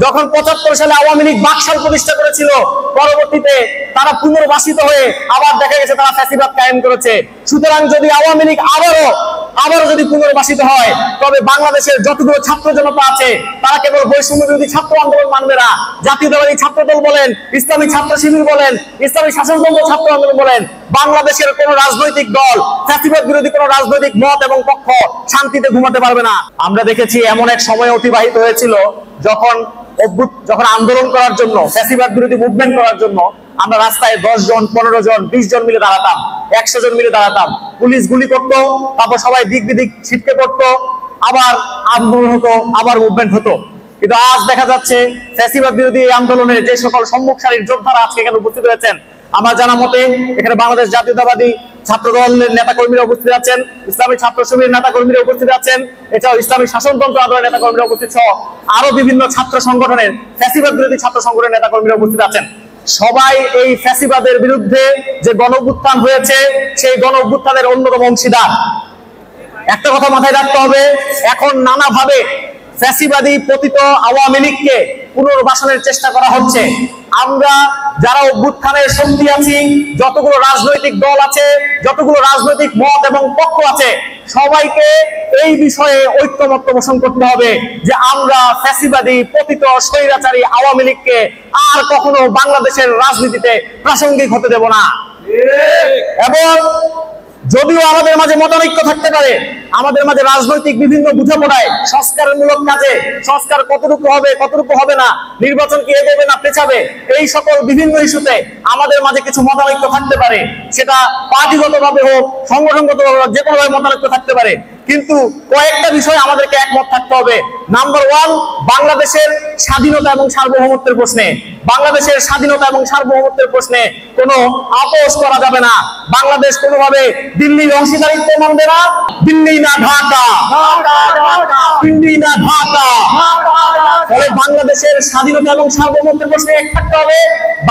যখন ৭৫ সালে আওয়ামী লীগ বাকশাল প্রতিষ্ঠা করেছিল, পরবর্তীতে তারা পুনর্বাসিত হয়ে আবার দেখা গেছে তারা ফ্যাসিবাদ কায়েম করেছে। সুতরাং যদি আওয়ামী লীগ আবারও যদি পুনর্বাসিত হয়, তবে বাংলাদেশের যতগুলো ছাত্র জনতা আছে তারা কেবল বৈষম্য বিরোধী ছাত্র আন্দোলন মানবে না। জাতীয়তাবাদী ছাত্র দল বলেন, ইসলামী ছাত্র শিবির বলেন, ইসলামী শাসনতন্ত্র ছাত্র আন্দোলন বলেন, বাংলাদেশের কোন রাজনৈতিক দল ফ্যাসিবাদ বিরোধী কোন রাজনৈতিক মত এবং পক্ষ শান্তিতে ঘুমাতে পারবে না। আমরা দেখেছি এমন এক সময় অতিবাহিত হয়েছিল যখন আন্দোলন করার জন্য, ফ্যাসিবাদ বিরোধী মুভমেন্ট করার জন্য আমরা রাস্তায় 10 জন, 15 জন, 20 জন মিলে দাঁড়াতাম, 100 জন মিলে দাঁড়াতাম। পুলিশ গুলি করতো, তারপর সবাই দিক বিদিক ছিটকে পড়তো, আবার আন্দোলন হতো, আবার মুভমেন্ট হতো। কিন্তু আজ দেখা যাচ্ছে ফ্যাসিবাদ বিরোধী আন্দোলনের যে সকল সম্মুখ সারির যোদ্ধারা আজকে এখানে উপস্থিত হয়েছেন, আমার জানা মতে এখানে বাংলাদেশ জাতীয়তাবাদী ছাত্র দলের নেতা কর্মীরা উপস্থিত আছেন, ইসলামী ছাত্র শিবিরের নেতা কর্মীরা উপস্থিত আছেন, এছাড়াও ইসলামী শাসনতন্ত্র আন্দোলনের নেতা কর্মীরা উপস্থিত সহ আরো বিভিন্ন ছাত্র সংগঠনের, ফ্যাসিবাদ বিরোধী ছাত্র সংগঠনের নেতা কর্মীরা উপস্থিত আছেন। সবাই এই ফ্যাসিবাদের বিরুদ্ধে যে গণ-অভ্যুত্থান হয়েছে, সেই গণ-অভ্যুত্থানের অন্যতম অংশীদার। একটা কথা মাথায় রাখতে হবে, এখন নানাভাবে ফ্যাসিবাদী পতিত আওয়ামী লীগকে পুনর্বাসনের চেষ্টা করা হচ্ছে। আমরা যারা অভ্যুত্থানের শক্তি আছি, যতগুলো রাজনৈতিক দল আছে, যতগুলো রাজনৈতিক মত এবং পক্ষ আছে, সবাইকে এই বিষয়ে ঐক্যমত্য পোষণ করতে হবে যে আমরা ফ্যাসিবাদী পতিত স্বৈরাচারী আওয়ামী লীগকে আর কখনো বাংলাদেশের রাজনীতিতে প্রাসঙ্গিক হতে দেব না। এবং যদিও আমাদের মাঝে মতানৈক্য থাকতে পারে, আমাদের মাঝে রাজনৈতিক বিভিন্ন বোঝাপড়ায়, সংস্কারমূলক কাজে সংস্কার কতটুকু হবে কতটুকু হবে না, নির্বাচন কি এগোবে না পেছাবে, এই সকল বিভিন্ন ইস্যুতে আমাদের মাঝে কিছু মতানৈক্য থাকতে পারে। সেটা পার্টিগতভাবে হোক, সংগঠনগতভাবে হোক, যে কোনোভাবে মতানৈক্য থাকতে পারে। কিন্তু কয়েকটা বিষয় আমাদেরকে একমত থাকতে হবে। নাম্বার 1, বাংলাদেশের স্বাধীনতা এবং সার্বভৌমত্বের প্রশ্নে, বাংলাদেশের স্বাধীনতা এবং সার্বভৌমত্বের প্রশ্নে কোনো আপোষ করা যাবে না। বাংলাদেশ কোনোভাবে দিল্লির অংশীদারিত্ব মানবে না। দিল্লি না ঢাকা, দিল্লি না ঢাকা। ফলে বাংলাদেশের স্বাধীনতা এবং সার্বভৌমত্বের প্রশ্নে এক থাকতে হবে,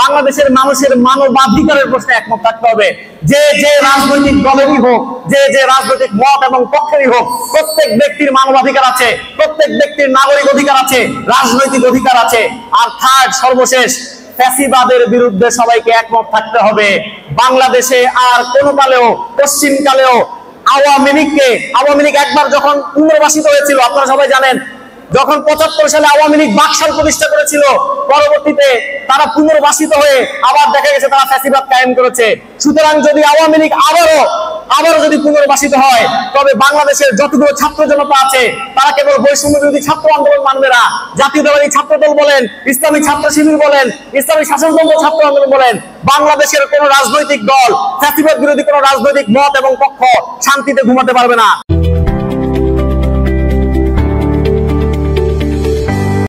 বাংলাদেশের মানুষের মানবাধিকারের প্রশ্নে একমত থাকতে হবে। যে যে রাজনৈতিক দলেরই হোক, যে যে রাজনৈতিক মত এবং পক্ষেরই হোক, প্রত্যেক ব্যক্তির মানবাধিকার আছে, প্রত্যেক ব্যক্তির নাগরিক অধিকার আছে, রাজনৈতিক অধিকার আছে। আর থার্ড, সর্বশেষ, ফ্যাসিবাদের বিরুদ্ধে সবাইকে একমত থাকতে হবে। বাংলাদেশে আর কোনো কালেও, পশ্চিমকালেও আওয়ামী লীগ একবার যখন পুনর্বাসিত হয়েছিল, আপনারা সবাই জানেন, যখন ৭৫ সালে আওয়ামী লীগ বাকশাল প্রতিষ্ঠা করেছিল, পরবর্তীতে তারা পুনর্বাসিত হয়ে আবার দেখা গেছে তারা ফ্যাসিবাদ কায়েম করেছে। সুতরাং যদি আওয়ামী লীগ আবারও যদি পুনর্বাসিত হয়, তবে বাংলাদেশের যতগুলো ছাত্র জনতা আছে তারা কেবল বৈষম্য বিরোধী ছাত্র আন্দোলন মানবে না। জাতীয়তাবাদী ছাত্র দল বলেন, ইসলামী ছাত্র শিবির বলেন, ইসলামী শাসনতন্ত্র ছাত্র আন্দোলন বলেন, বাংলাদেশের কোন রাজনৈতিক দল ফ্যাসিবাদ বিরোধী কোন রাজনৈতিক মত এবং পক্ষ শান্তিতে ঘুমাতে পারবে না।